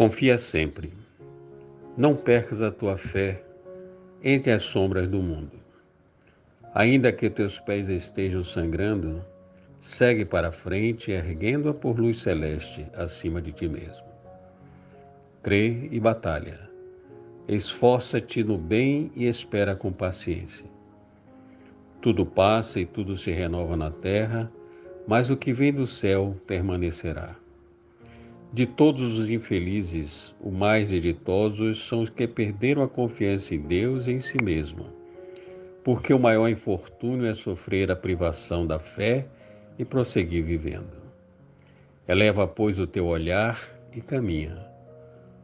Confia sempre. Não percas a tua fé entre as sombras do mundo. Ainda que teus pés estejam sangrando, segue para frente, erguendo-a por luz celeste acima de ti mesmo. Crê e batalha. Esforça-te no bem e espera com paciência. Tudo passa e tudo se renova na terra, mas o que vem do céu permanecerá. De todos os infelizes, os mais ditosos são os que perderam a confiança em Deus e em si mesmo, porque o maior infortúnio é sofrer a privação da fé e prosseguir vivendo. Eleva, pois, o teu olhar e caminha.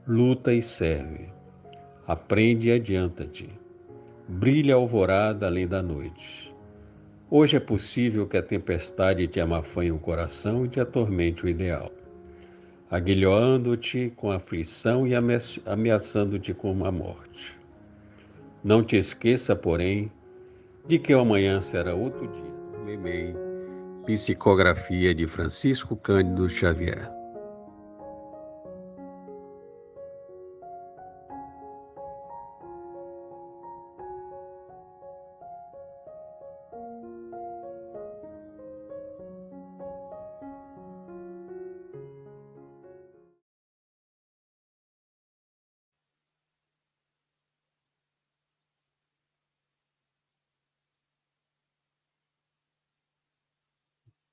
Luta e serve. Aprende e adianta-te. Brilha a alvorada além da noite. Hoje é possível que a tempestade te amafanhe o coração e te atormente o ideal, aguilhoando-te com a aflição e ameaçando-te com a morte. Não te esqueça, porém, de que o amanhã será outro dia. Lemei, psicografia de Francisco Cândido Xavier.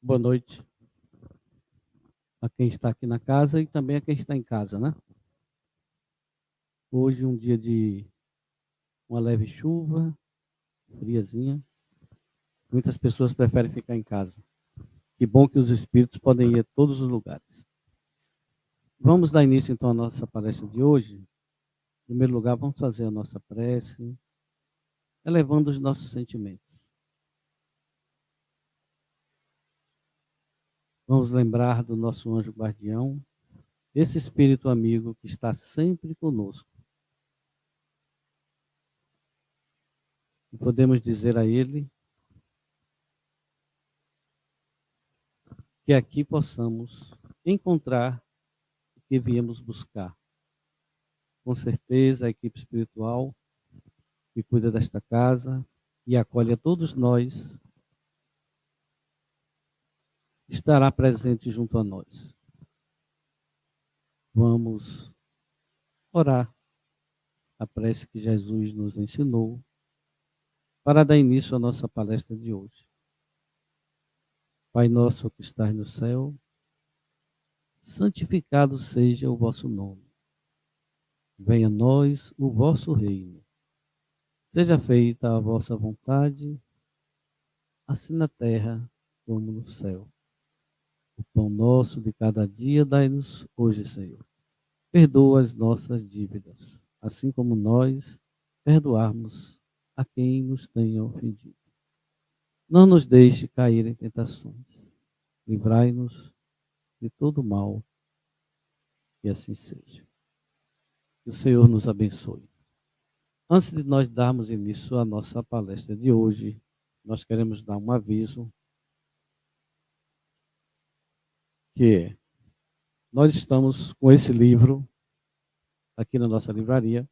Boa noite a quem está aqui na casa e também a quem está em casa, né? Hoje um dia de uma leve chuva, friazinha. Muitas pessoas preferem ficar em casa. Que bom que os espíritos podem ir a todos os lugares. Vamos dar início então à nossa palestra de hoje. Em primeiro lugar, vamos fazer a nossa prece, elevando os nossos sentimentos. Vamos lembrar do nosso anjo guardião, esse espírito amigo que está sempre conosco. E podemos dizer a ele que aqui possamos encontrar o que viemos buscar. Com certeza, a equipe espiritual que cuida desta casa e acolhe a todos nós estará presente junto a nós. Vamos orar a prece que Jesus nos ensinou para dar início à nossa palestra de hoje. Pai nosso que estás no céu, santificado seja o vosso nome. Venha a nós o vosso reino. Seja feita a vossa vontade, assim na terra como no céu. O pão nosso de cada dia dai-nos hoje, Senhor. Perdoa as nossas dívidas, assim como nós perdoarmos a quem nos tenha ofendido. Não nos deixe cair em tentações. Livrai-nos de todo mal, que assim seja. Que o Senhor nos abençoe. Antes de nós darmos início à nossa palestra de hoje, nós queremos dar um aviso, que nós estamos com esse livro aqui na nossa livraria.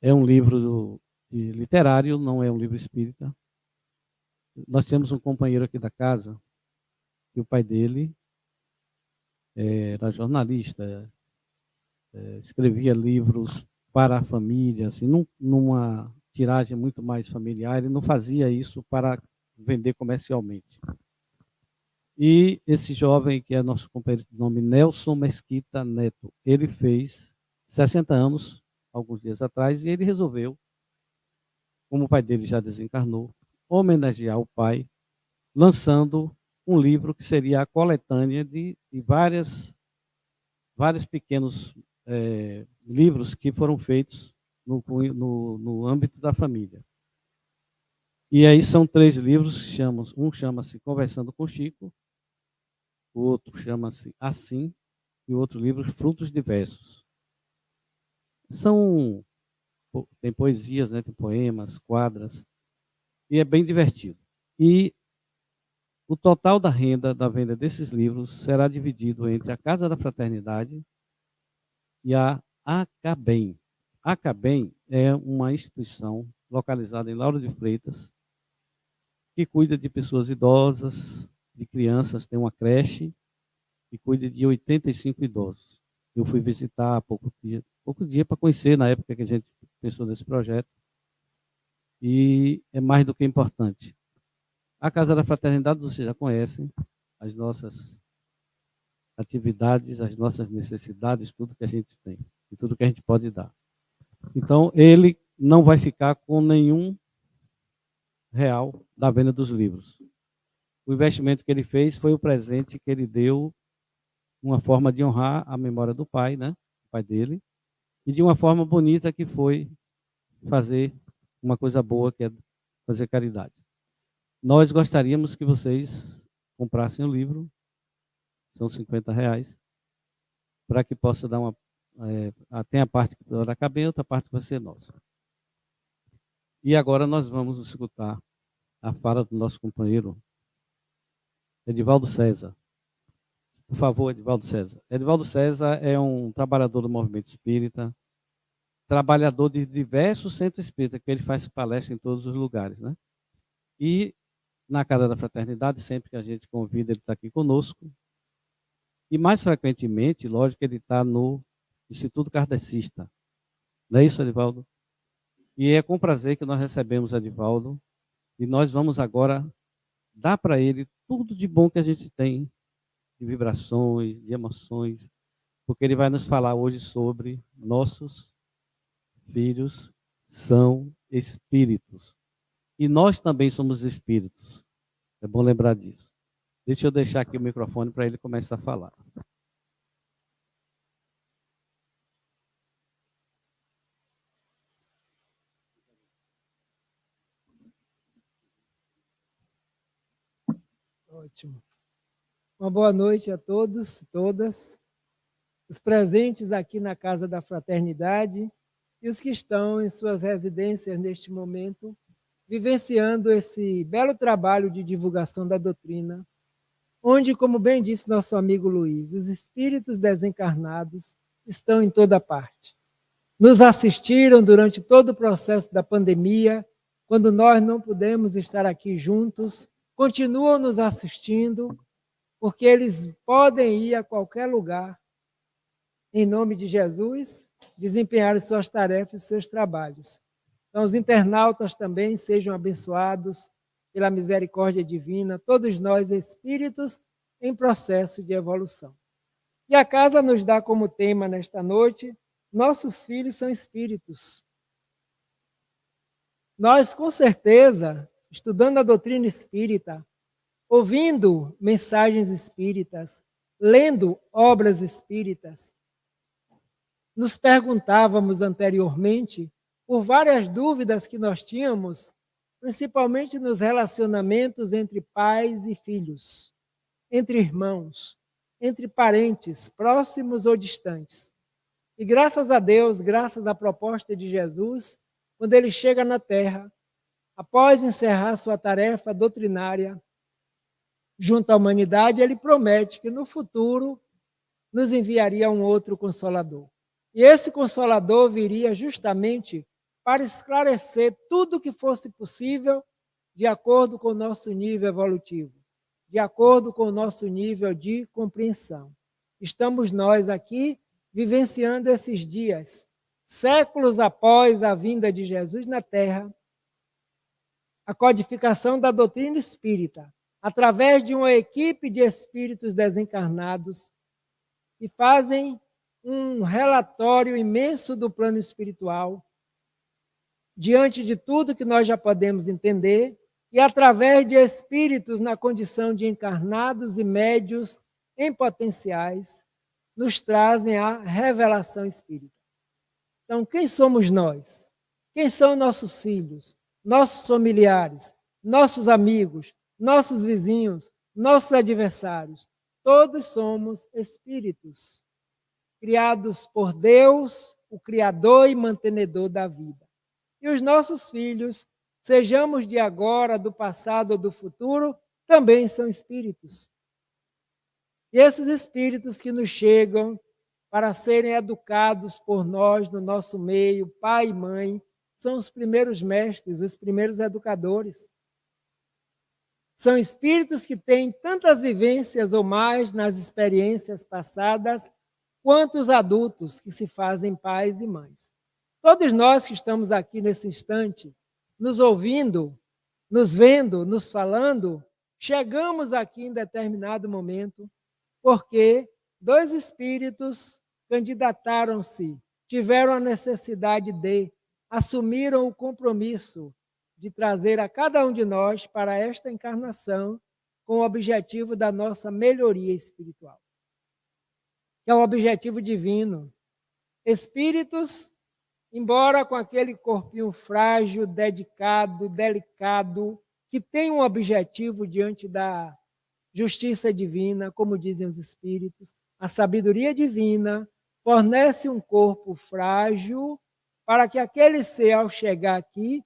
É um livro literário, não é um livro espírita. Nós temos um companheiro aqui da casa, que o pai dele era jornalista, escrevia livros para a família, assim, numa tiragem muito mais familiar. Ele não fazia isso para vender comercialmente. E esse jovem, que é nosso companheiro de nome Nelson Mesquita Neto, ele fez 60 anos, alguns dias atrás, e ele resolveu, como o pai dele já desencarnou, homenagear o pai, lançando um livro que seria a coletânea de vários pequenos livros que foram feitos no âmbito da família. E aí são 3 livros que um chama-se Conversando com Chico, o outro chama-se Assim, e o outro livro Frutos Diversos. Tem poesias, né, tem poemas, quadras, e é bem divertido. E o total da renda da venda desses livros será dividido entre a Casa da Fraternidade e a Acabem. Acabem é uma instituição localizada em Lauro de Freitas, que cuida de pessoas idosas, de crianças, tem uma creche e cuida de 85 idosos. Eu fui visitar há poucos dias para conhecer, na época que a gente pensou nesse projeto, e é mais do que importante. A Casa da Fraternidade, vocês já conhecem, as nossas atividades, as nossas necessidades, tudo que a gente tem e tudo que a gente pode dar. Então, ele não vai ficar com nenhum real da venda dos livros. O investimento que ele fez foi o presente que ele deu, uma forma de honrar a memória do pai, né? O pai dele, e de uma forma bonita que foi fazer uma coisa boa, que é fazer caridade. Nós gostaríamos que vocês comprassem o livro, são R$50, para que possa dar uma... tem a parte que vai caber, outra parte vai ser nossa. E agora nós vamos escutar a fala do nosso companheiro Edivaldo César. Por favor, Edivaldo César. Edivaldo César é um trabalhador do movimento espírita, trabalhador de diversos centros espíritas, que ele faz palestra em todos os lugares, né? E na Casa da Fraternidade, sempre que a gente convida, ele está aqui conosco. E mais frequentemente, lógico, ele está no Instituto Kardecista. Não é isso, Edivaldo? E é com prazer que nós recebemos Edivaldo, e nós vamos agora dar para ele tudo de bom que a gente tem, de vibrações, de emoções, porque ele vai nos falar hoje sobre nossos filhos são espíritos. E nós também somos espíritos. É bom lembrar disso. Deixa eu deixar aqui o microfone para ele começar a falar. Ótimo. Uma boa noite a todos e todas, os presentes aqui na Casa da Fraternidade e os que estão em suas residências neste momento, vivenciando esse belo trabalho de divulgação da doutrina, onde, como bem disse nosso amigo Luiz, os espíritos desencarnados estão em toda parte. Nos assistiram durante todo o processo da pandemia, quando nós não pudemos estar aqui juntos, continuam nos assistindo, porque eles podem ir a qualquer lugar, em nome de Jesus, desempenhar suas tarefas e seus trabalhos. Então, os internautas também sejam abençoados pela misericórdia divina, todos nós espíritos em processo de evolução. E a casa nos dá como tema nesta noite, nossos filhos são espíritos. Nós, com certeza, estudando a doutrina espírita, ouvindo mensagens espíritas, lendo obras espíritas, nos perguntávamos anteriormente por várias dúvidas que nós tínhamos, principalmente nos relacionamentos entre pais e filhos, entre irmãos, entre parentes, próximos ou distantes. E graças a Deus, graças à proposta de Jesus, quando ele chega na Terra, após encerrar sua tarefa doutrinária, junto à humanidade, ele promete que no futuro nos enviaria um outro Consolador. E esse Consolador viria justamente para esclarecer tudo o que fosse possível de acordo com o nosso nível evolutivo, de acordo com o nosso nível de compreensão. Estamos nós aqui vivenciando esses dias, séculos após a vinda de Jesus na Terra, a codificação da doutrina espírita, através de uma equipe de espíritos desencarnados que fazem um relatório imenso do plano espiritual, diante de tudo que nós já podemos entender, e através de espíritos na condição de encarnados e médios em potenciais, nos trazem a revelação espírita. Então, quem somos nós? Quem são nossos filhos, nossos familiares, nossos amigos, nossos vizinhos, nossos adversários? Todos somos espíritos, criados por Deus, o Criador e mantenedor da vida. E os nossos filhos, sejamos de agora, do passado ou do futuro, também são espíritos. E esses espíritos que nos chegam para serem educados por nós no nosso meio, pai e mãe, são os primeiros mestres, os primeiros educadores. São espíritos que têm tantas vivências ou mais nas experiências passadas, quanto os adultos que se fazem pais e mães. Todos nós que estamos aqui nesse instante, nos ouvindo, nos vendo, nos falando, chegamos aqui em determinado momento, porque dois espíritos candidataram-se, tiveram a necessidade de, assumiram o compromisso de trazer a cada um de nós para esta encarnação com o objetivo da nossa melhoria espiritual, que é o objetivo divino. Espíritos, embora com aquele corpinho frágil, dedicado, delicado, que tem um objetivo diante da justiça divina, como dizem os espíritos, a sabedoria divina fornece um corpo frágil para que aquele ser, ao chegar aqui,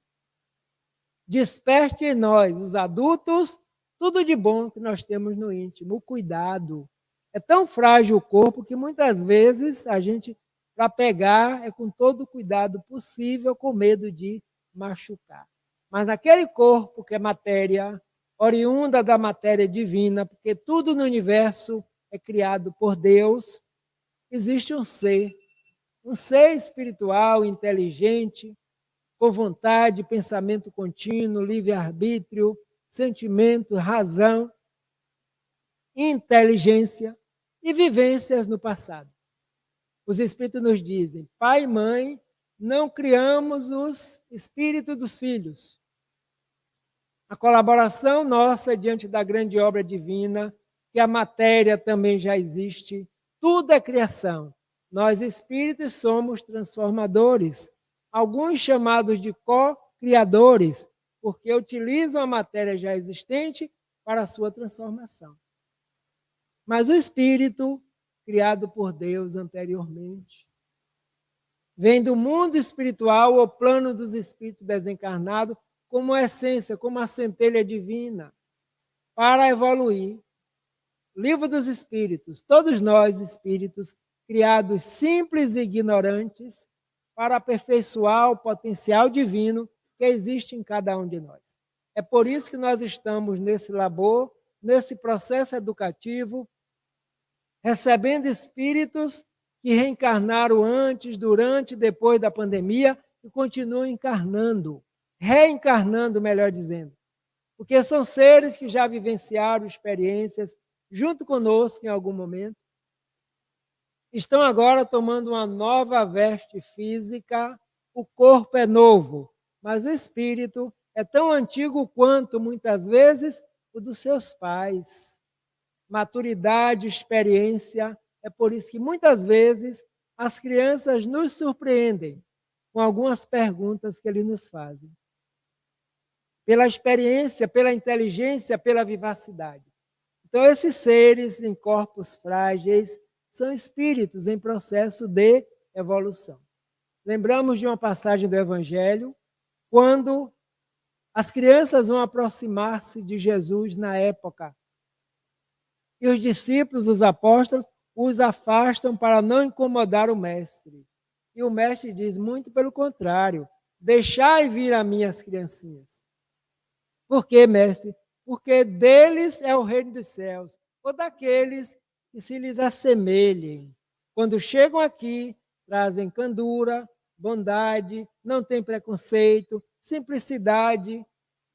desperte em nós, os adultos, tudo de bom que nós temos no íntimo, o cuidado. É tão frágil o corpo que muitas vezes a gente, para pegar, é com todo o cuidado possível, com medo de machucar. Mas aquele corpo que é matéria, oriunda da matéria divina, porque tudo no universo é criado por Deus, existe um ser espiritual, inteligente, com vontade, pensamento contínuo, livre-arbítrio, sentimento, razão, inteligência e vivências no passado. Os espíritos nos dizem, pai e mãe, não criamos os espíritos dos filhos. A colaboração nossa diante da grande obra divina, que a matéria também já existe, tudo é criação. Nós espíritos somos transformadores, alguns chamados de co-criadores, porque utilizam a matéria já existente para a sua transformação. Mas o espírito, criado por Deus anteriormente, vem do mundo espiritual, o plano dos espíritos desencarnados, como essência, como a centelha divina, para evoluir. Livro dos Espíritos, todos nós espíritos, criados simples e ignorantes, para aperfeiçoar o potencial divino que existe em cada um de nós. É por isso que nós estamos nesse labor, nesse processo educativo, recebendo espíritos que reencarnaram antes, durante e depois da pandemia e continuam encarnando, reencarnando, melhor dizendo. Porque são seres que já vivenciaram experiências junto conosco em algum momento, estão agora tomando uma nova veste física, o corpo é novo, mas o espírito é tão antigo quanto, muitas vezes, o dos seus pais. Maturidade, experiência, é por isso que, muitas vezes, as crianças nos surpreendem com algumas perguntas que eles nos fazem. Pela experiência, pela inteligência, pela vivacidade. Então, esses seres em corpos frágeis são espíritos em processo de evolução. Lembramos de uma passagem do Evangelho, quando as crianças vão aproximar-se de Jesus na época. E os discípulos, os apóstolos, os afastam para não incomodar o mestre. E o mestre diz, muito pelo contrário, deixai vir a mim as criancinhas. Por quê, mestre? Porque deles é o reino dos céus, ou daqueles que se lhes assemelhem. Quando chegam aqui, trazem candura, bondade, não têm preconceito, simplicidade,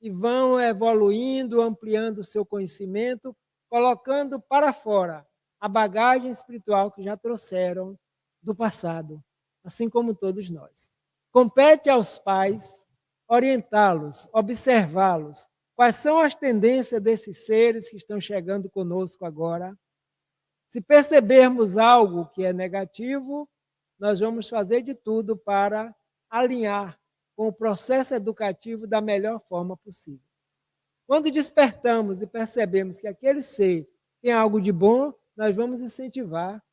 e vão evoluindo, ampliando o seu conhecimento, colocando para fora a bagagem espiritual que já trouxeram do passado, assim como todos nós. Compete aos pais orientá-los, observá-los, quais são as tendências desses seres que estão chegando conosco agora. Se percebermos algo que é negativo, nós vamos fazer de tudo para alinhar com o processo educativo da melhor forma possível. Quando despertamos e percebemos que aquele ser tem algo de bom, nós vamos incentivar.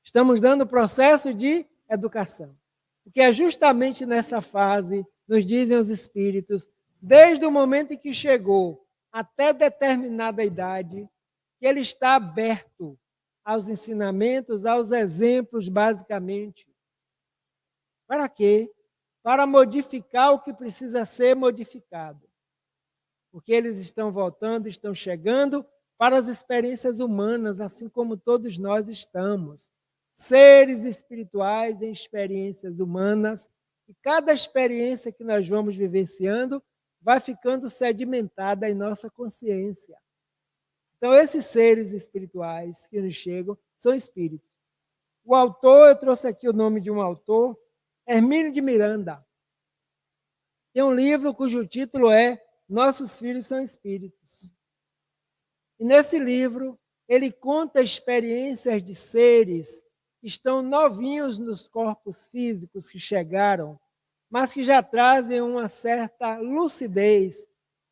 Estamos dando o processo de educação. Porque é justamente nessa fase, nos dizem os espíritos, desde o momento em que chegou até determinada idade, que ele está aberto aos ensinamentos, aos exemplos, basicamente. Para quê? Para modificar o que precisa ser modificado. Porque eles estão voltando, estão chegando para as experiências humanas, assim como todos nós estamos. Seres espirituais em experiências humanas, e cada experiência que nós vamos vivenciando vai ficando sedimentada em nossa consciência. Então, esses seres espirituais que nos chegam são espíritos. O autor, eu trouxe aqui o nome de um autor, Hermínio de Miranda. Tem um livro cujo título é Nossos Filhos são Espíritos. E nesse livro, ele conta experiências de seres que estão novinhos nos corpos físicos que chegaram, mas que já trazem uma certa lucidez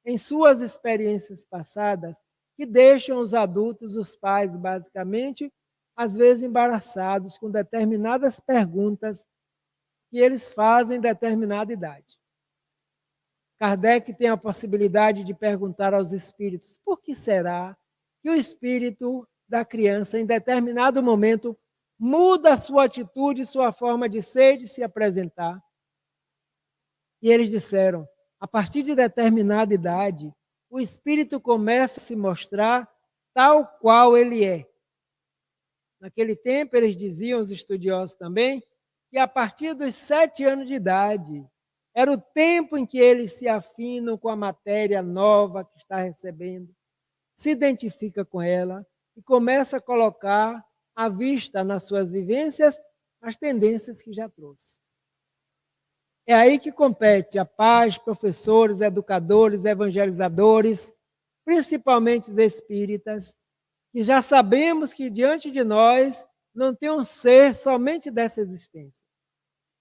em suas experiências passadas, que deixam os adultos, os pais, basicamente, às vezes embaraçados com determinadas perguntas que eles fazem em determinada idade. Kardec tem a possibilidade de perguntar aos espíritos: por que será que o espírito da criança, em determinado momento, muda a sua atitude, sua forma de ser e de se apresentar? E eles disseram: a partir de determinada idade, o espírito começa a se mostrar tal qual ele é. Naquele tempo, eles diziam, os estudiosos também, que a partir dos 7 anos de idade, era o tempo em que eles se afinam com a matéria nova que está recebendo, se identifica com ela e começa a colocar à vista nas suas vivências as tendências que já trouxe. É aí que compete a paz, professores, educadores, evangelizadores, principalmente os espíritas, que já sabemos que diante de nós não tem um ser somente dessa existência.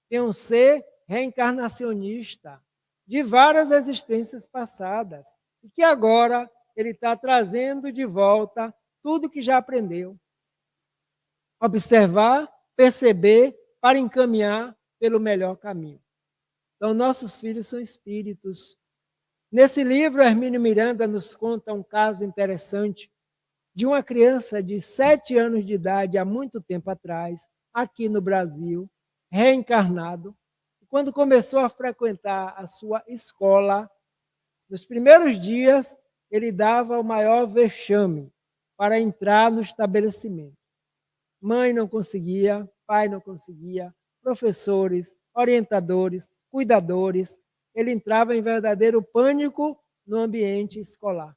Tem um ser reencarnacionista de várias existências passadas e que agora ele está trazendo de volta tudo que já aprendeu. Observar, perceber, para encaminhar pelo melhor caminho. Então, nossos filhos são espíritos. Nesse livro, Hermínio Miranda nos conta um caso interessante de uma criança de 7 anos de idade, há muito tempo atrás, aqui no Brasil, reencarnado. Quando começou a frequentar a sua escola, nos primeiros dias, ele dava o maior vexame para entrar no estabelecimento. Mãe não conseguia, pai não conseguia, professores, orientadores, cuidadores. Ele entrava em verdadeiro pânico no ambiente escolar.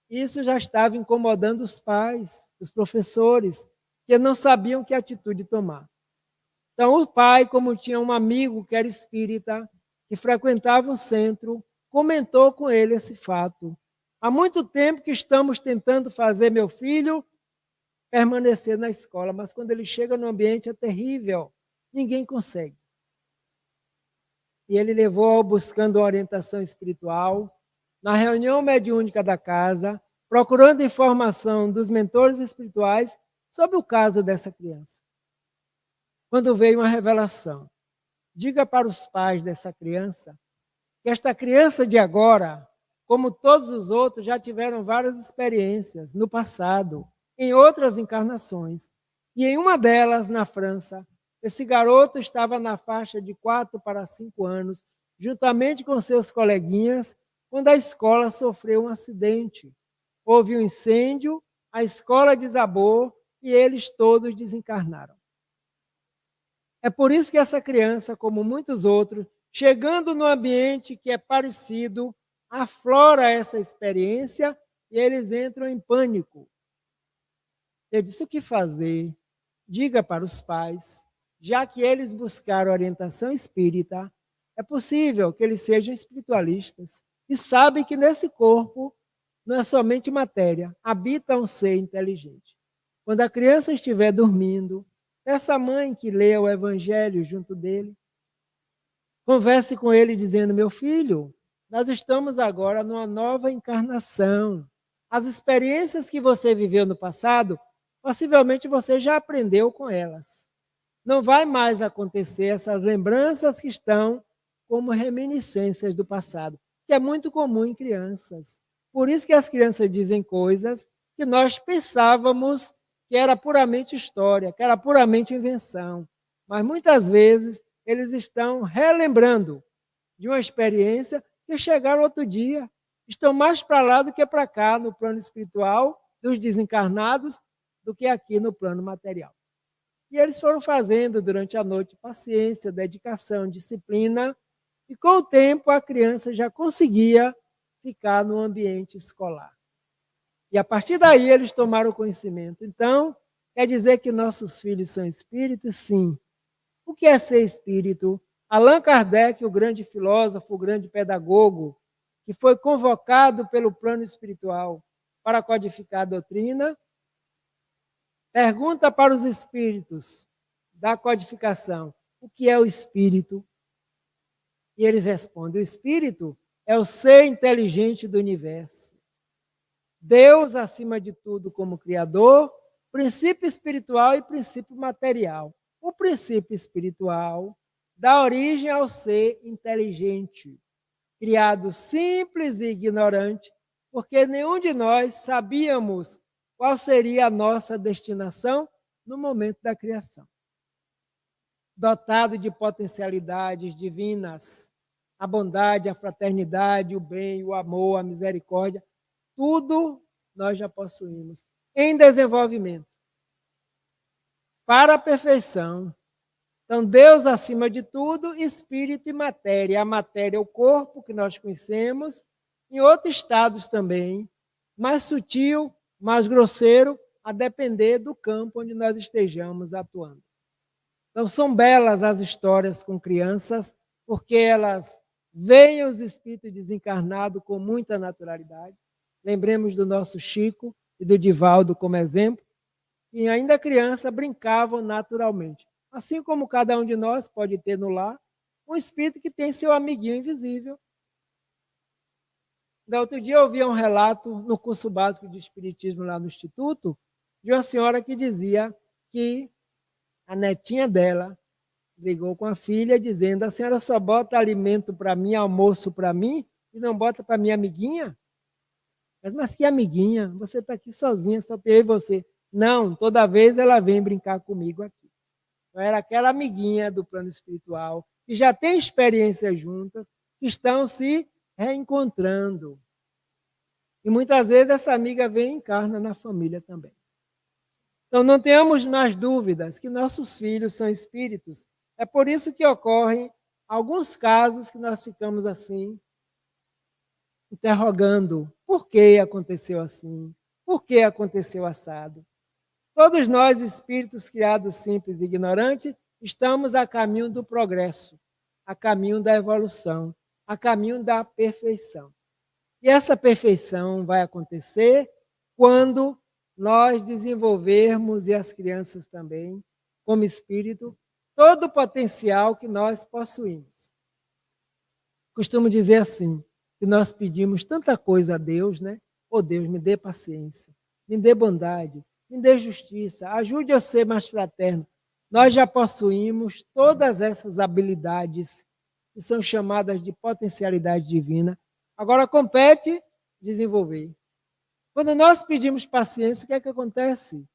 Isso já estava incomodando os pais, os professores, que não sabiam que atitude tomar. Então, o pai, como tinha um amigo que era espírita, que frequentava o centro, comentou com ele esse fato. Há muito tempo que estamos tentando fazer meu filho permanecer na escola, mas quando ele chega no ambiente é terrível, ninguém consegue. E ele levou buscando orientação espiritual, na reunião mediúnica da casa, procurando informação dos mentores espirituais sobre o caso dessa criança. Quando veio uma revelação, diga para os pais dessa criança que esta criança de agora, como todos os outros, já tiveram várias experiências no passado, em outras encarnações. E em uma delas, na França, esse garoto estava na faixa de 4 para 5 anos, juntamente com seus coleguinhas, quando a escola sofreu um acidente. Houve um incêndio, a escola desabou e eles todos desencarnaram. É por isso que essa criança, como muitos outros, chegando no ambiente que é parecido, aflora essa experiência e eles entram em pânico. Eu disse: o que fazer? Diga para os pais, já que eles buscaram orientação espírita, é possível que eles sejam espiritualistas e sabem que nesse corpo não é somente matéria, habita um ser inteligente. Quando a criança estiver dormindo, essa mãe que lê o evangelho junto dele, converse com ele dizendo: meu filho, nós estamos agora numa nova encarnação. As experiências que você viveu no passado, possivelmente você já aprendeu com elas. Não vai mais acontecer essas lembranças que estão como reminiscências do passado, que é muito comum em crianças. Por isso que as crianças dizem coisas que nós pensávamos que era puramente história, que era puramente invenção. Mas muitas vezes eles estão relembrando de uma experiência que chegaram outro dia. Estão mais para lá do que para cá, no plano espiritual dos desencarnados, do que aqui no plano material. E eles foram fazendo durante a noite paciência, dedicação, disciplina, e com o tempo a criança já conseguia ficar no ambiente escolar. E a partir daí eles tomaram conhecimento. Então, quer dizer que nossos filhos são espíritos? Sim. O que é ser espírito? Allan Kardec, o grande filósofo, o grande pedagogo, que foi convocado pelo plano espiritual para codificar a doutrina, pergunta para os espíritos da codificação: o que é o espírito? E eles respondem: o espírito é o ser inteligente do universo. Deus, acima de tudo, como Criador, princípio espiritual e princípio material. O princípio espiritual dá origem ao ser inteligente, criado simples e ignorante, porque nenhum de nós sabíamos qual seria a nossa destinação no momento da criação. Dotado de potencialidades divinas, a bondade, a fraternidade, o bem, o amor, a misericórdia, tudo nós já possuímos em desenvolvimento para a perfeição. Então, Deus acima de tudo, espírito e matéria. A matéria é o corpo que nós conhecemos, em outros estados também, mais sutil, mais grosseiro, a depender do campo onde nós estejamos atuando. Então, são belas as histórias com crianças, porque elas veem os espíritos desencarnados com muita naturalidade. Lembremos do nosso Chico e do Divaldo como exemplo, que ainda criança brincavam naturalmente. Assim como cada um de nós pode ter no lar um espírito que tem seu amiguinho invisível. No outro dia eu ouvi um relato no curso básico de Espiritismo lá no Instituto, de uma senhora que dizia que a netinha dela brigou com a filha dizendo: a senhora só bota alimento para mim, almoço para mim, e não bota para minha amiguinha? Mas que amiguinha? Você está aqui sozinha, só tem eu e você. Não, toda vez ela vem brincar comigo aqui. Então, era aquela amiguinha do plano espiritual, que já tem experiências juntas, que estão se reencontrando. E muitas vezes essa amiga vem e encarna na família também. Então não tenhamos mais dúvidas que nossos filhos são espíritos. É por isso que ocorrem alguns casos que nós ficamos assim, interrogando: por que aconteceu assim? Por que aconteceu assado? Todos nós, espíritos criados simples e ignorantes, estamos a caminho do progresso, a caminho da evolução, a caminho da perfeição. E essa perfeição vai acontecer quando nós desenvolvermos, e as crianças também, como espírito, todo o potencial que nós possuímos. Costumo dizer assim, que nós pedimos tanta coisa a Deus, né? Oh Deus, me dê paciência, me dê bondade, me dê justiça, ajude a ser mais fraterno. Nós já possuímos todas essas habilidades que são chamadas de potencialidade divina. Agora compete desenvolver. Quando nós pedimos paciência, o que é que acontece?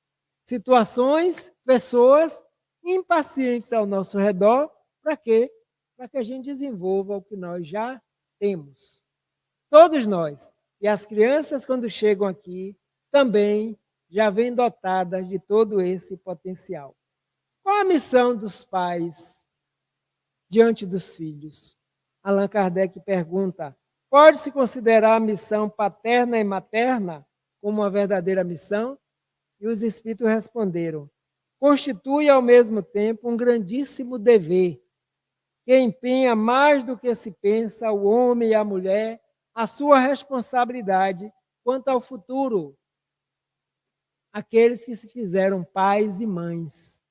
Situações, pessoas impacientes ao nosso redor, para quê? Para que a gente desenvolva o que nós já temos. Todos nós. E as crianças, quando chegam aqui, também já vêm dotadas de todo esse potencial. Qual a missão dos pais diante dos filhos? Allan Kardec pergunta: pode-se considerar a missão paterna e materna como uma verdadeira missão? E os espíritos responderam: constitui ao mesmo tempo um grandíssimo dever, que empenha mais do que se pensa o homem e a mulher a sua responsabilidade quanto ao futuro. Aqueles que se fizeram pais e mães.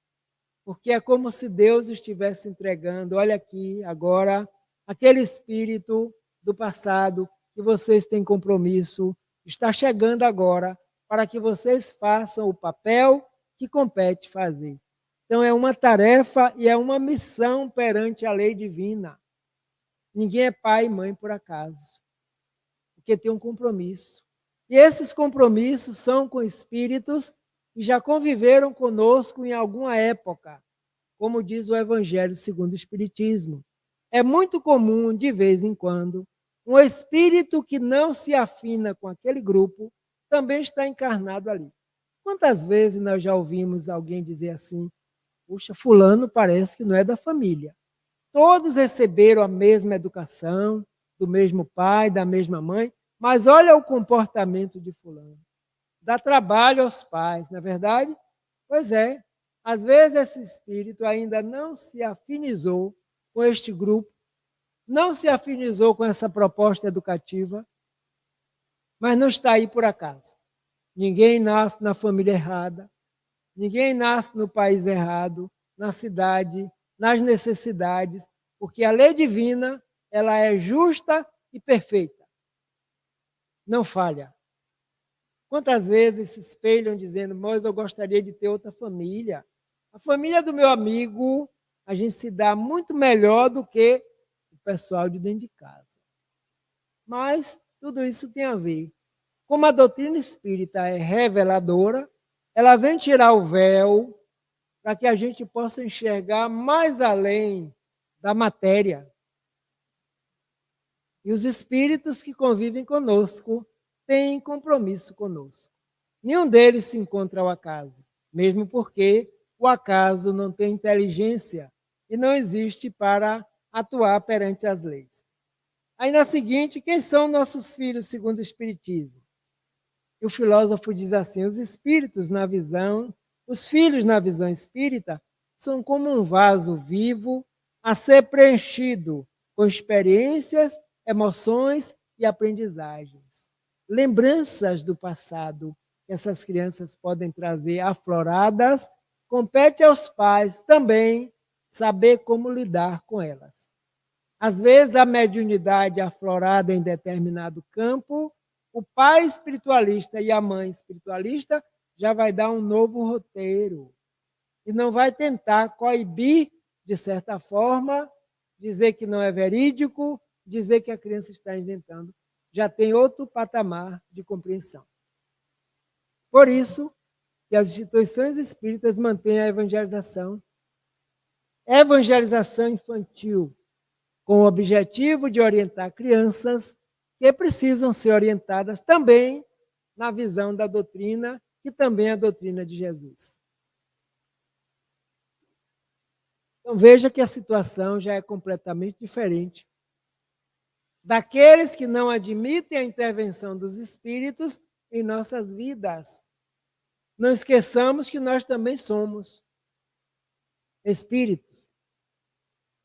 Porque é como se Deus estivesse entregando: olha aqui, agora, aquele espírito do passado que vocês têm compromisso, está chegando agora para que vocês façam o papel que compete fazer. Então, é uma tarefa e é uma missão perante a lei divina. Ninguém é pai e mãe por acaso, porque tem um compromisso. E esses compromissos são com espíritos e já conviveram conosco em alguma época, como diz o Evangelho segundo o Espiritismo. É muito comum, de vez em quando, um espírito que não se afina com aquele grupo também está encarnado ali. Quantas vezes nós já ouvimos alguém dizer assim: puxa, fulano parece que não é da família. Todos receberam a mesma educação, do mesmo pai, da mesma mãe, mas olha o comportamento de fulano. Dá trabalho aos pais, não é verdade? Pois é. Às vezes esse espírito ainda não se afinizou com este grupo, não se afinizou com essa proposta educativa, mas não está aí por acaso. Ninguém nasce na família errada, ninguém nasce no país errado, na cidade, nas necessidades, porque a lei divina, ela é justa e perfeita. Não falha. Quantas vezes se espelham dizendo: mas eu gostaria de ter outra família. A família do meu amigo, a gente se dá muito melhor do que o pessoal de dentro de casa. Mas tudo isso tem a ver. Como a doutrina espírita é reveladora, ela vem tirar o véu para que a gente possa enxergar mais além da matéria. E os espíritos que convivem conosco têm compromisso conosco. Nenhum deles se encontra ao acaso, mesmo porque o acaso não tem inteligência e não existe para atuar perante as leis. Aí na seguinte, quem são nossos filhos segundo o Espiritismo? E o filósofo diz assim: os espíritos na visão, os filhos na visão espírita, são como um vaso vivo a ser preenchido com experiências, emoções e aprendizagens. Lembranças do passado que essas crianças podem trazer afloradas, compete aos pais também saber como lidar com elas. Às vezes, a mediunidade aflorada em determinado campo, o pai espiritualista e a mãe espiritualista já vai dar um novo roteiro e não vai tentar coibir, de certa forma, dizer que não é verídico, dizer que a criança está inventando. Já tem outro patamar de compreensão. Por isso que as instituições espíritas mantêm a evangelização infantil, com o objetivo de orientar crianças que precisam ser orientadas também na visão da doutrina, que também é a doutrina de Jesus. Então veja que a situação já é completamente diferente daqueles que não admitem a intervenção dos espíritos em nossas vidas. Não esqueçamos que nós também somos espíritos.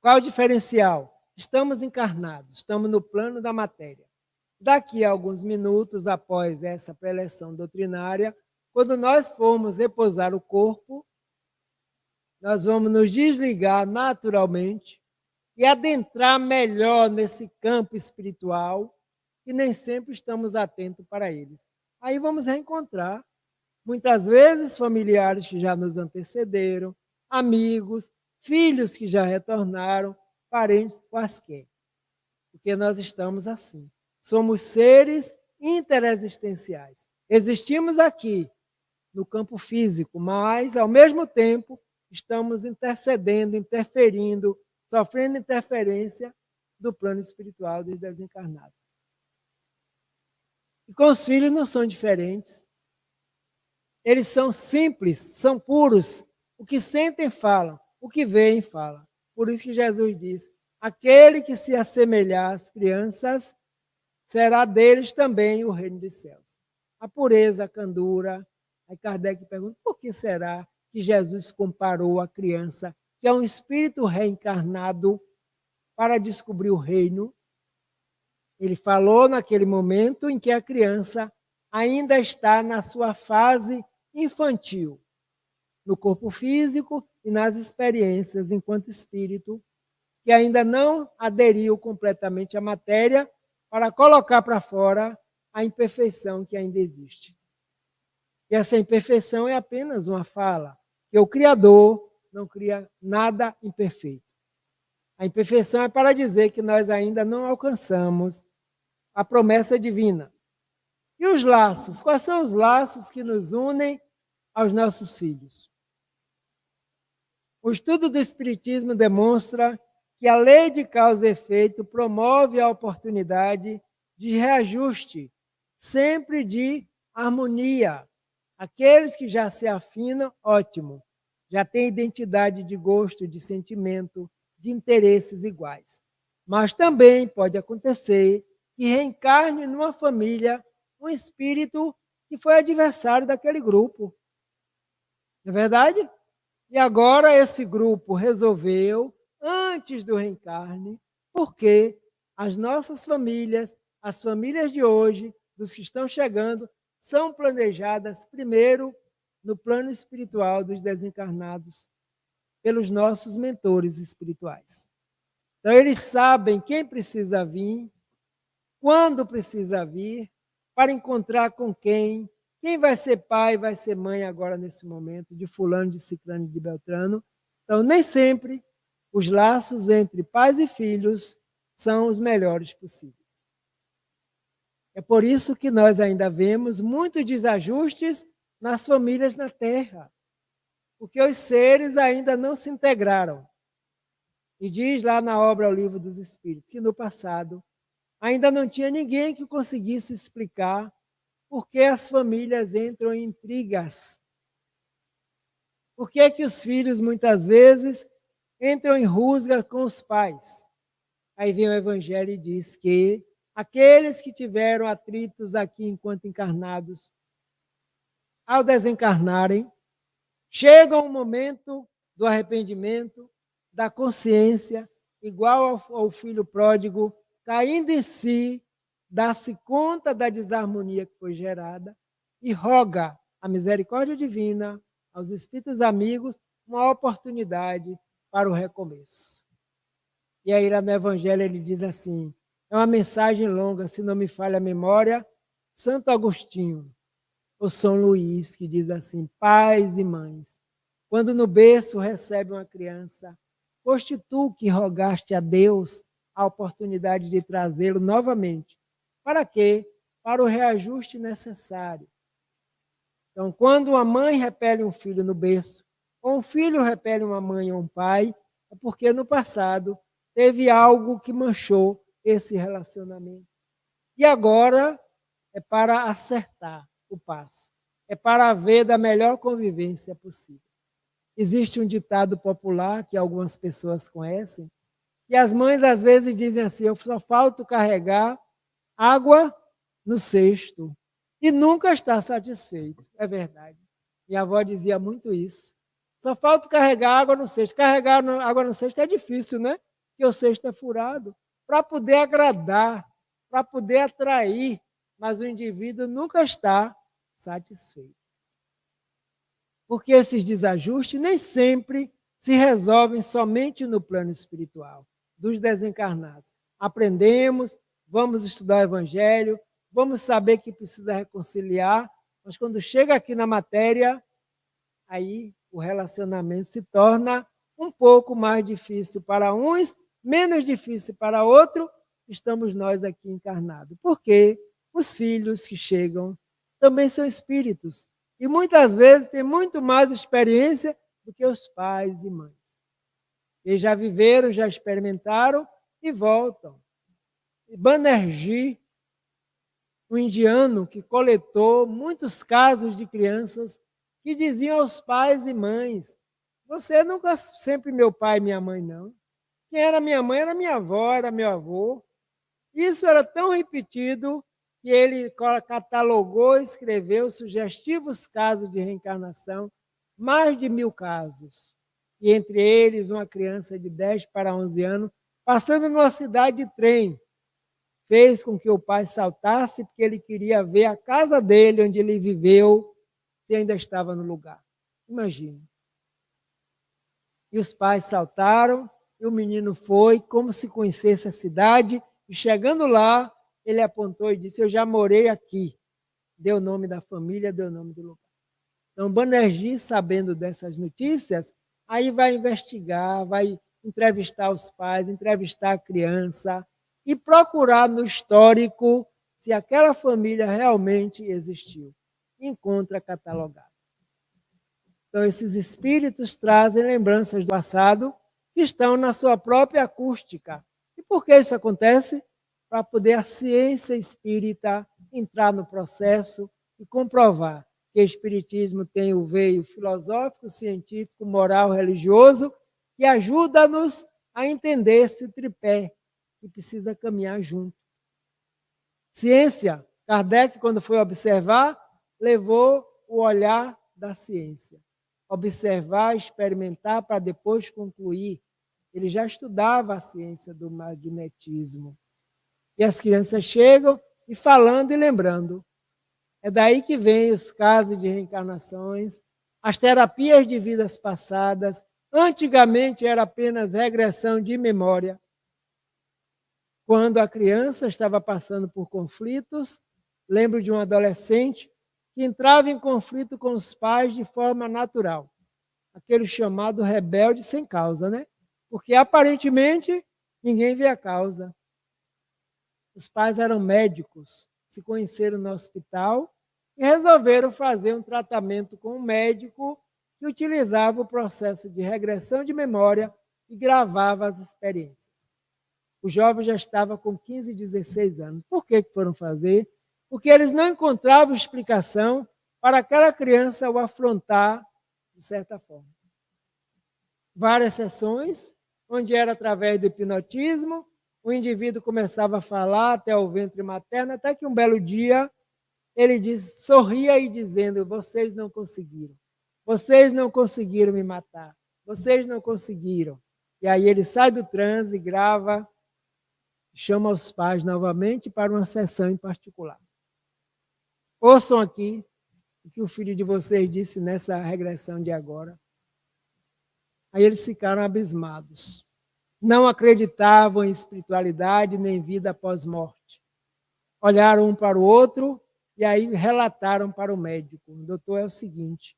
Qual o diferencial? Estamos encarnados, estamos no plano da matéria. Daqui a alguns minutos, após essa preleção doutrinária, quando nós formos repousar o corpo, nós vamos nos desligar naturalmente e adentrar melhor nesse campo espiritual, e nem sempre estamos atentos para eles. Aí vamos reencontrar, muitas vezes, familiares que já nos antecederam, amigos, filhos que já retornaram, parentes quaisquer. Porque nós estamos assim. Somos seres interexistenciais. Existimos aqui, no campo físico, mas, ao mesmo tempo, estamos intercedendo, interferindo, sofrendo interferência do plano espiritual dos desencarnados. E com os filhos não são diferentes. Eles são simples, são puros. O que sentem, falam. O que veem, falam. Por isso que Jesus diz: aquele que se assemelhar às crianças, será deles também o reino dos céus. A pureza, a candura. Aí Kardec pergunta: por que será que Jesus comparou a criança, que é um espírito reencarnado, para descobrir o reino? Ele falou naquele momento em que a criança ainda está na sua fase infantil, no corpo físico e nas experiências enquanto espírito, que ainda não aderiu completamente à matéria para colocar para fora a imperfeição que ainda existe. E essa imperfeição é apenas uma fala, que o Criador não cria nada imperfeito. A imperfeição é para dizer que nós ainda não alcançamos a promessa divina. E os laços? Quais são os laços que nos unem aos nossos filhos. O estudo do Espiritismo demonstra que a lei de causa e efeito promove a oportunidade de reajuste, sempre de harmonia. Aqueles que já se afinam, ótimo, já têm identidade de gosto, de sentimento, de interesses iguais. Mas também pode acontecer que reencarne numa família um espírito que foi adversário daquele grupo. Não é verdade? E agora esse grupo resolveu, antes do reencarne, porque as nossas famílias, as famílias de hoje, dos que estão chegando, são planejadas primeiro no plano espiritual dos desencarnados, pelos nossos mentores espirituais. Então, eles sabem quem precisa vir, quando precisa vir, para encontrar com quem vai ser pai, vai ser mãe agora nesse momento, de fulano, de ciclano, de beltrano. Então, nem sempre os laços entre pais e filhos são os melhores possíveis. É por isso que nós ainda vemos muitos desajustes nas famílias na Terra, porque os seres ainda não se integraram. E diz lá na obra O Livro dos Espíritos que no passado ainda não tinha ninguém que conseguisse explicar por que as famílias entram em intrigas. Por que que os filhos muitas vezes entram em rusga com os pais? Aí vem o Evangelho e diz que aqueles que tiveram atritos aqui enquanto encarnados, ao desencarnarem, chega um momento do arrependimento, da consciência, igual ao filho pródigo, caindo em si, dá-se conta da desarmonia que foi gerada e roga a misericórdia divina aos espíritos amigos uma oportunidade para o recomeço. E aí lá no Evangelho ele diz assim, é uma mensagem longa, se não me falha a memória, Santo Agostinho, ou São Luís, que diz assim, pais e mães, quando no berço recebe uma criança, foste tu que rogaste a Deus a oportunidade de trazê-lo novamente. Para quê? Para o reajuste necessário. Então, quando uma mãe repele um filho no berço, ou um filho repele uma mãe ou um pai, é porque no passado teve algo que manchou esse relacionamento. E agora é para acertar o passo. É para haver da melhor convivência possível. Existe um ditado popular que algumas pessoas conhecem, e as mães às vezes dizem assim, eu só falto carregar água no cesto e nunca está satisfeito. É verdade. Minha avó dizia muito isso. Só falta carregar água no cesto. Carregar água no cesto é difícil, né? Porque o cesto é furado. Para poder agradar, para poder atrair, mas o indivíduo nunca está satisfeito. Porque esses desajustes nem sempre se resolvem somente no plano espiritual dos desencarnados. Aprendemos, vamos estudar o Evangelho, vamos saber que precisa reconciliar, mas quando chega aqui na matéria, aí o relacionamento se torna um pouco mais difícil para uns, menos difícil para outros, estamos nós aqui encarnados. Porque os filhos que chegam também são espíritos, e muitas vezes têm muito mais experiência do que os pais e mães. Eles já viveram, já experimentaram e voltam. Banerjee, um indiano que coletou muitos casos de crianças que diziam aos pais e mães, você nunca sempre meu pai e minha mãe, não. Quem era minha mãe era minha avó, era meu avô. Isso era tão repetido que ele catalogou e escreveu sugestivos casos de reencarnação, mais de 1000 casos. E entre eles, uma criança de 10 para 11 anos, passando numa cidade de trem, fez com que o pai saltasse, porque ele queria ver a casa dele, onde ele viveu, se ainda estava no lugar. Imagine. E os pais saltaram, e o menino foi, como se conhecesse a cidade, e chegando lá, ele apontou e disse, eu já morei aqui. Deu o nome da família, deu o nome do lugar. Então, Banerjee, sabendo dessas notícias, aí vai investigar, vai entrevistar os pais, entrevistar a criança e procurar no histórico se aquela família realmente existiu. Encontra catalogado. Então, esses espíritos trazem lembranças do passado que estão na sua própria acústica. E por que isso acontece? Para poder a ciência espírita entrar no processo e comprovar que o espiritismo tem o veio filosófico, científico, moral, religioso, que ajuda-nos a entender esse tripé que precisa caminhar junto. Ciência, Kardec, quando foi observar, levou o olhar da ciência. Observar, experimentar, para depois concluir. Ele já estudava a ciência do magnetismo. E as crianças chegam e falando e lembrando. É daí que vem os casos de reencarnações, as terapias de vidas passadas. Antigamente era apenas regressão de memória. Quando a criança estava passando por conflitos, lembro de um adolescente que entrava em conflito com os pais de forma natural. Aquele chamado rebelde sem causa, né? Porque aparentemente ninguém vê a causa. Os pais eram médicos, se conheceram no hospital e resolveram fazer um tratamento com um médico que utilizava o processo de regressão de memória e gravava as experiências. O jovem já estava com 15, 16 anos. Por que foram fazer? Porque eles não encontravam explicação para aquela criança o afrontar de certa forma. Várias sessões, onde era através do hipnotismo, o indivíduo começava a falar até o ventre materno, até que um belo dia ele sorria e dizendo: vocês não conseguiram me matar, vocês não conseguiram. E aí ele sai do transe, grava, chama os pais novamente para uma sessão em particular. Ouçam aqui o que o filho de vocês disse nessa regressão de agora. Aí eles ficaram abismados. Não acreditavam em espiritualidade nem vida após morte. Olharam um para o outro e aí relataram para o médico: doutor, é o seguinte,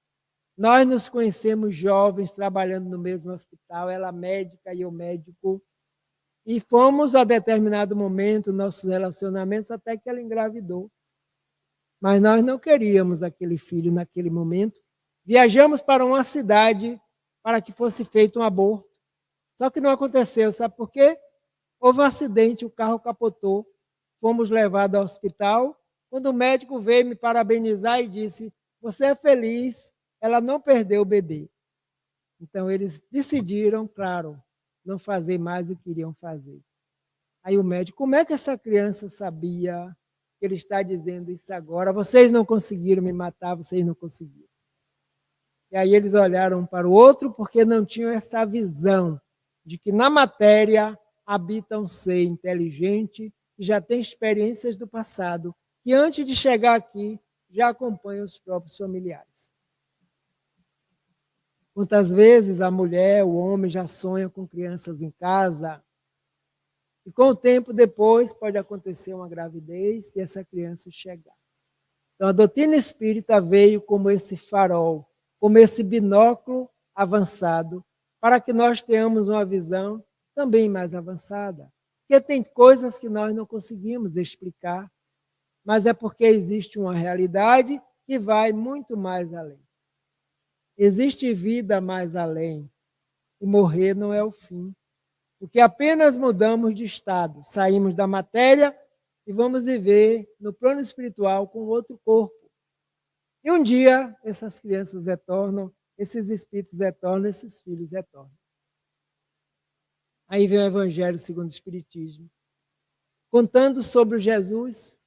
nós nos conhecemos jovens trabalhando no mesmo hospital, ela médica e eu médico, e fomos a determinado momento nossos relacionamentos até que ela engravidou. Mas nós não queríamos aquele filho naquele momento. Viajamos para uma cidade para que fosse feito um aborto. Só que não aconteceu, sabe por quê? Houve um acidente, o carro capotou, fomos levados ao hospital. Quando o médico veio me parabenizar e disse: você é feliz, ela não perdeu o bebê. Então eles decidiram, claro, não fazer mais o que iriam fazer. Aí o médico: como é que essa criança sabia que ele está dizendo isso agora? Vocês não conseguiram me matar, vocês não conseguiram. E aí eles olharam um para o outro porque não tinham essa visão de que na matéria habita um ser inteligente que já tem experiências do passado, que antes de chegar aqui já acompanha os próprios familiares. Quantas vezes a mulher, o homem já sonha com crianças em casa e com o tempo depois pode acontecer uma gravidez e essa criança chegar. Então a doutrina espírita veio como esse farol, como esse binóculo avançado, para que nós tenhamos uma visão também mais avançada. Porque tem coisas que nós não conseguimos explicar, mas é porque existe uma realidade que vai muito mais além. Existe vida mais além, e morrer não é o fim. Porque apenas mudamos de estado, saímos da matéria e vamos viver no plano espiritual com outro corpo. E um dia essas crianças retornam, esses espíritos retornam, esses filhos retornam. Aí vem o Evangelho segundo o Espiritismo, contando sobre Jesus,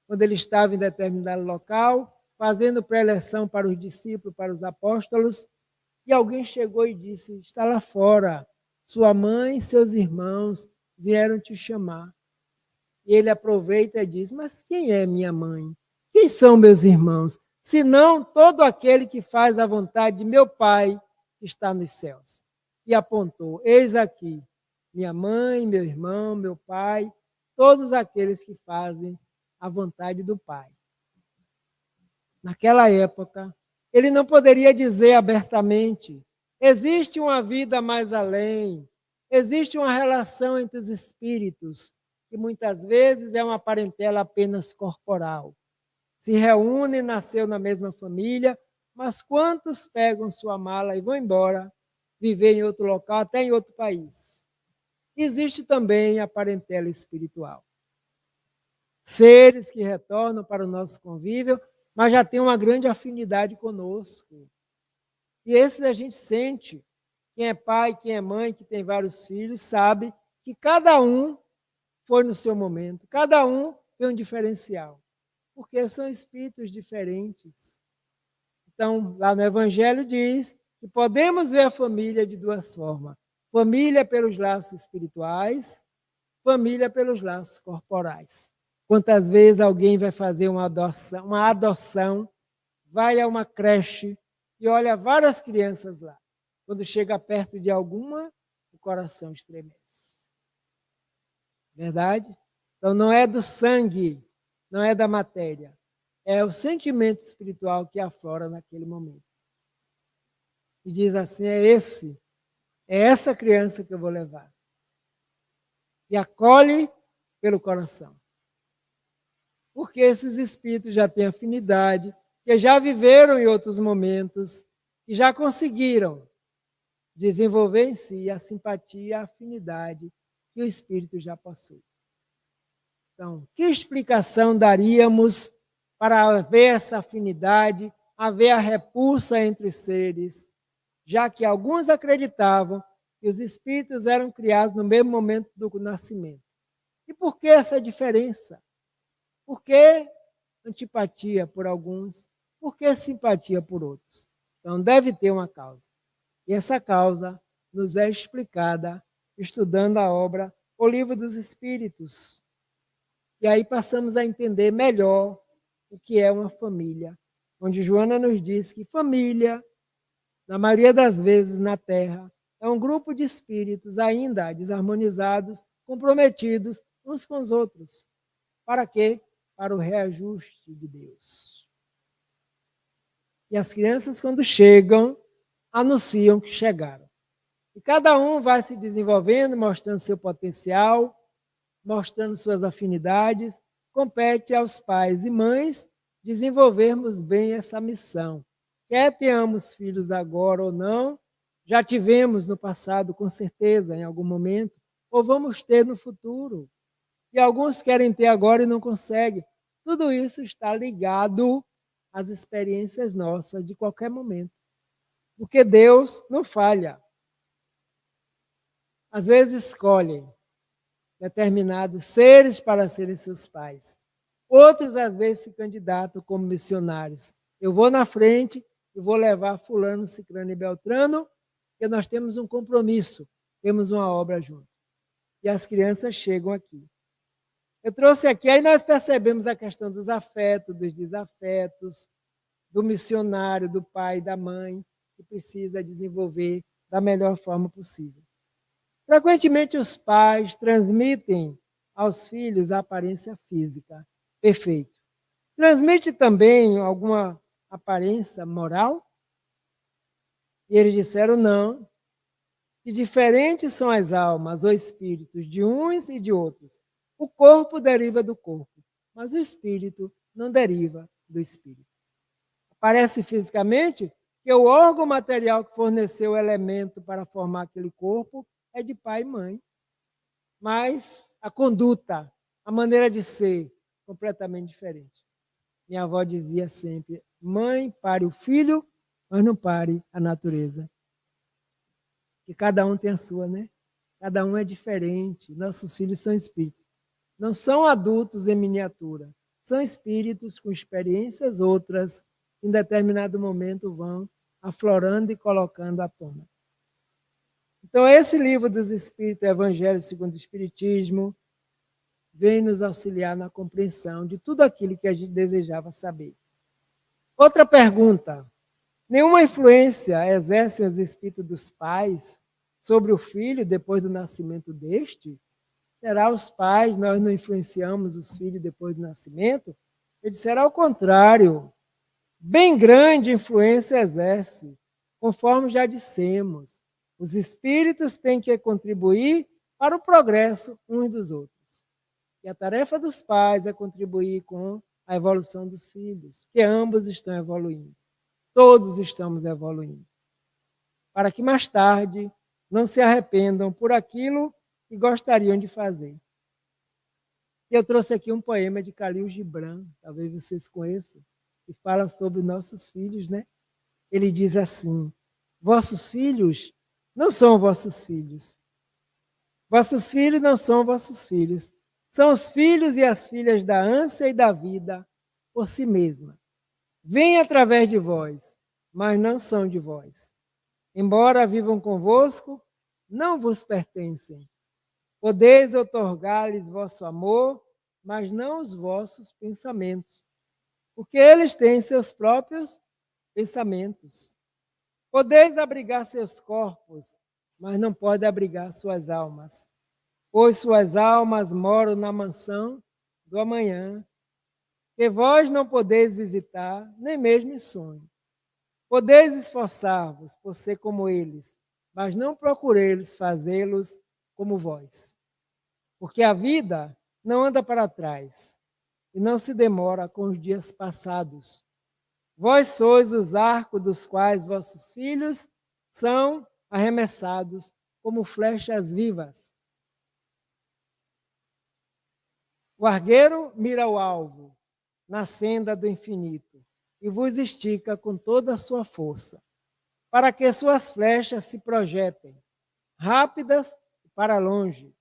quando ele estava em determinado local, fazendo pré-eleção para os discípulos, para os apóstolos, e alguém chegou e disse: está lá fora, sua mãe e seus irmãos vieram te chamar. E ele aproveita e diz: mas quem é minha mãe? Quem são meus irmãos? Senão todo aquele que faz a vontade de meu Pai que está nos céus. E apontou: eis aqui, minha mãe, meu irmão, meu pai, todos aqueles que fazem a vontade do Pai. Naquela época, ele não poderia dizer abertamente: existe uma vida mais além, existe uma relação entre os espíritos, que muitas vezes é uma parentela apenas corporal. Se reúne, nasceu na mesma família, Mas quantos pegam sua mala e vão embora, viver em outro local, até em outro país? Existe também a parentela espiritual. Seres que retornam para o nosso convívio, mas já têm uma grande afinidade conosco. E esses a gente sente. Quem é pai, quem é mãe, que tem vários filhos, sabe que cada um foi no seu momento, cada um tem um diferencial, porque são espíritos diferentes. Então, lá no Evangelho diz que podemos ver a família de duas formas: família pelos laços espirituais, família pelos laços corporais. Quantas vezes alguém vai fazer uma adoção, vai a uma creche e olha várias crianças lá. Quando chega perto de alguma, o coração estremece. Verdade? Então não é do sangue, não é da matéria. É o sentimento espiritual que aflora naquele momento. E diz assim, é essa criança que eu vou levar. E acolhe pelo coração. Porque esses espíritos já têm afinidade, que já viveram em outros momentos, e já conseguiram desenvolver em si a simpatia e a afinidade que o espírito já possui. Então, que explicação daríamos para haver essa afinidade, haver a repulsa entre os seres, já que alguns acreditavam que os espíritos eram criados no mesmo momento do nascimento? E por que essa diferença? Por que antipatia por alguns? Por que simpatia por outros? Então, deve ter uma causa. E essa causa nos é explicada estudando a obra O Livro dos Espíritos. E aí passamos a entender melhor o que é uma família, onde Joana nos diz que família, na maioria das vezes na Terra, é um grupo de espíritos ainda desarmonizados, comprometidos uns com os outros. Para quê? Para o reajuste de Deus. E as crianças, quando chegam, anunciam que chegaram. E cada um vai se desenvolvendo, mostrando seu potencial, mostrando suas afinidades. Compete aos pais e mães desenvolvermos bem essa missão. Quer tenhamos filhos agora ou não, já tivemos no passado, com certeza, em algum momento, ou vamos ter no futuro. E alguns querem ter agora e não conseguem. Tudo isso está ligado às experiências nossas de qualquer momento. Porque Deus não falha. Às vezes escolhe determinados seres para serem seus pais. Outros, às vezes, se candidatam como missionários. Eu vou na frente e vou levar fulano, ciclano e beltrano, porque nós temos um compromisso, temos uma obra junto. E as crianças chegam aqui. Eu trouxe aqui, aí nós percebemos a questão dos afetos, dos desafetos, do missionário, do pai, da mãe, que precisa desenvolver da melhor forma possível. Frequentemente os pais transmitem aos filhos a aparência física. Perfeito. Transmite também alguma aparência moral? E eles disseram não, que diferentes são as almas ou espíritos de uns e de outros. O corpo deriva do corpo, mas o espírito não deriva do espírito. Aparece fisicamente que o órgão material que forneceu o elemento para formar aquele corpo é de pai e mãe. Mas a conduta, a maneira de ser, completamente diferente. Minha avó dizia sempre, mãe, pare o filho, mas não pare a natureza. Que cada um tem a sua, né? Cada um é diferente. Nossos filhos são espíritos. Não são adultos em miniatura. São espíritos com experiências outras, em determinado momento vão aflorando e colocando à tona. Então, esse livro dos Espíritos, Evangelho segundo o Espiritismo, vem nos auxiliar na compreensão de tudo aquilo que a gente desejava saber. Outra pergunta. Nenhuma influência exercem os espíritos dos pais sobre o filho depois do nascimento deste? Será os pais, nós não influenciamos os filhos depois do nascimento? Ele será ao contrário. Bem grande influência exerce, conforme já dissemos. Os espíritos têm que contribuir para o progresso uns dos outros. E a tarefa dos pais é contribuir com a evolução dos filhos, que ambos estão evoluindo. todos estamos evoluindo. Para que mais tarde não se arrependam por aquilo que gostariam de fazer. E eu trouxe aqui um poema de Khalil Gibran, talvez vocês conheçam, que fala sobre nossos filhos, né? Ele diz assim: vossos filhos não são vossos filhos. Vossos filhos não são vossos filhos. São os filhos e as filhas da ânsia e da vida por si mesma. Vêm através de vós, mas não são de vós. Embora vivam convosco, não vos pertencem. Podeis outorgar-lhes vosso amor, mas não os vossos pensamentos, porque eles têm seus próprios pensamentos. Podeis abrigar seus corpos, mas não podem abrigar suas almas, pois suas almas moram na mansão do amanhã, que vós não podeis visitar, nem mesmo em sonho. Podeis esforçar-vos por ser como eles, mas não procureis fazê-los como vós. Porque a vida não anda para trás e não se demora com os dias passados. Vós sois os arcos dos quais vossos filhos são arremessados como flechas vivas. O argueiro mira o alvo na senda do infinito e vos estica com toda a sua força, para que suas flechas se projetem, rápidas e para longe,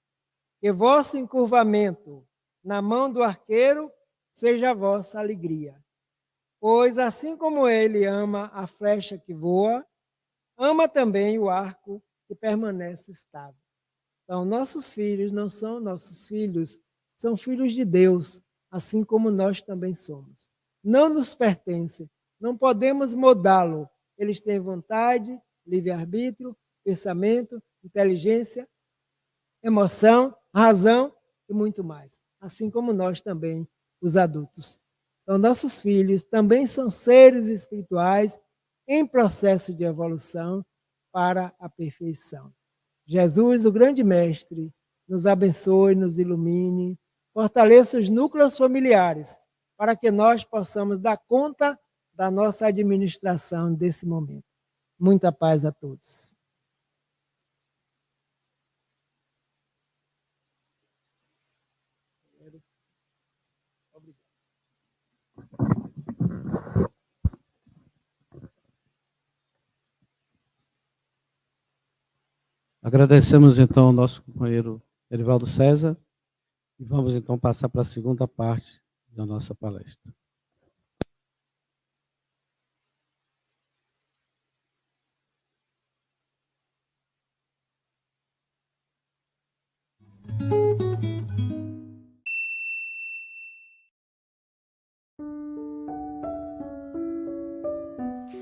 que vosso encurvamento na mão do arqueiro seja a vossa alegria. Pois assim como ele ama a flecha que voa, ama também o arco que permanece estável. Então, nossos filhos não são nossos filhos, são filhos de Deus, assim como nós também somos. Não nos pertencem, não podemos mudá-lo. Eles têm vontade, livre-arbítrio, pensamento, inteligência, emoção, razão e muito mais. Assim como nós também, os adultos. Então, nossos filhos também são seres espirituais em processo de evolução para a perfeição. Jesus, o grande mestre, nos abençoe, nos ilumine, fortaleça os núcleos familiares para que nós possamos dar conta da nossa administração desse momento. Muita paz a todos. Agradecemos então ao nosso companheiro Erivaldo César e vamos então passar para a segunda parte da nossa palestra.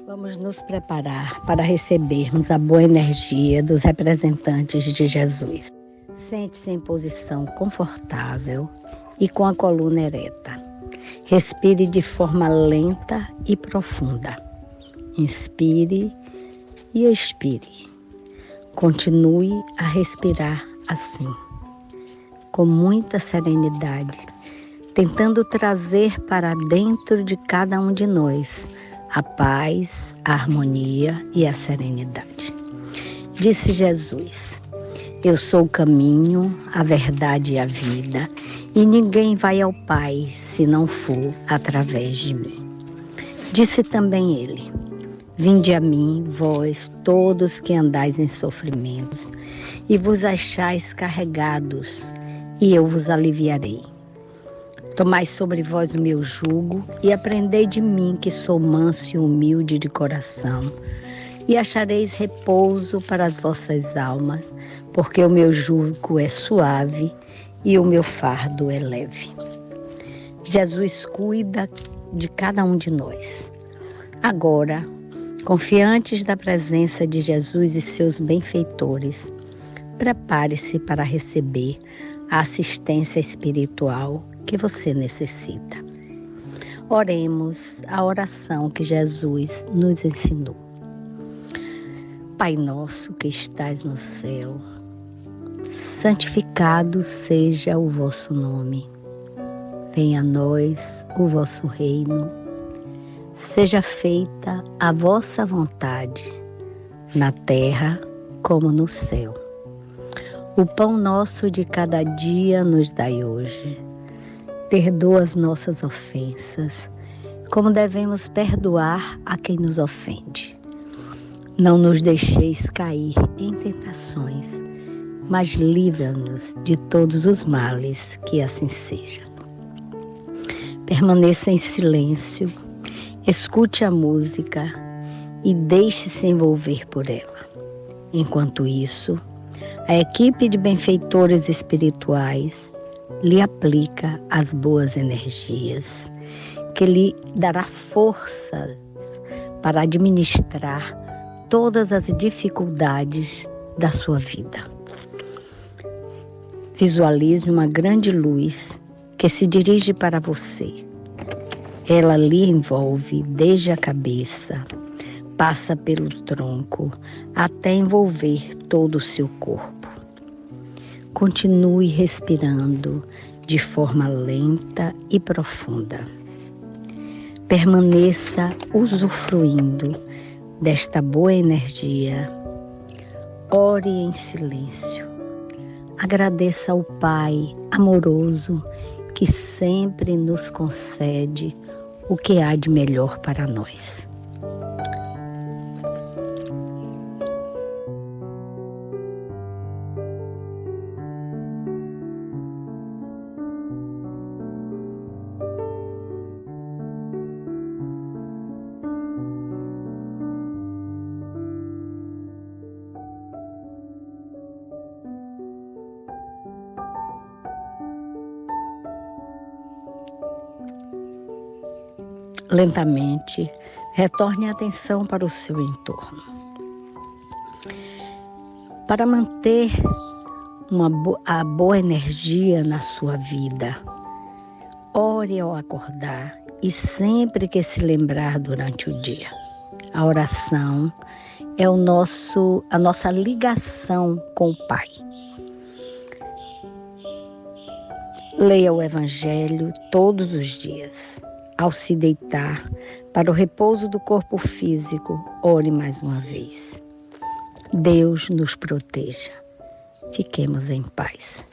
Vamos nos preparar para recebermos a boa energia dos representantes de Jesus. Sente-se em posição confortável e com a coluna ereta. Respire de forma lenta e profunda. Inspire e expire. Continue a respirar assim, com muita serenidade, tentando trazer para dentro de cada um de nós a paz, a harmonia e a serenidade. Disse Jesus: eu sou o caminho, a verdade e a vida, e ninguém vai ao Pai se não for através de mim. Disse também ele: vinde a mim, vós todos que andais em sofrimentos, e vos achais carregados, e eu vos aliviarei. Tomai sobre vós o meu jugo e aprendei de mim, que sou manso e humilde de coração, e achareis repouso para as vossas almas, porque o meu jugo é suave e o meu fardo é leve. Jesus cuida de cada um de nós. Agora, confiantes da presença de Jesus e seus benfeitores, prepare-se para receber a assistência espiritual que você necessita. Oremos a oração que Jesus nos ensinou. Pai nosso que estais no céu, santificado seja o vosso nome. Venha a nós o vosso reino. Seja feita a vossa vontade, na terra como no céu. O pão nosso de cada dia nos dai hoje. Perdoa as nossas ofensas, como devemos perdoar a quem nos ofende. Não nos deixeis cair em tentações, mas livra-nos de todos os males, que assim seja. Permaneça em silêncio, escute a música e deixe-se envolver por ela. Enquanto isso, a equipe de benfeitores espirituais lhe aplica as boas energias, que lhe dará forças para administrar todas as dificuldades da sua vida. Visualize uma grande luz que se dirige para você. Ela lhe envolve desde a cabeça, passa pelo tronco, até envolver todo o seu corpo. Continue respirando de forma lenta e profunda. Permaneça usufruindo desta boa energia. Ore em silêncio. Agradeça ao Pai amoroso que sempre nos concede o que há de melhor para nós. Lentamente, retorne a atenção para o seu entorno. Para manter a boa energia na sua vida, ore ao acordar e sempre que se lembrar durante o dia. A oração é a nossa ligação com o Pai. Leia o Evangelho todos os dias. Ao se deitar para o repouso do corpo físico, ore mais uma vez. Deus nos proteja. Fiquemos em paz.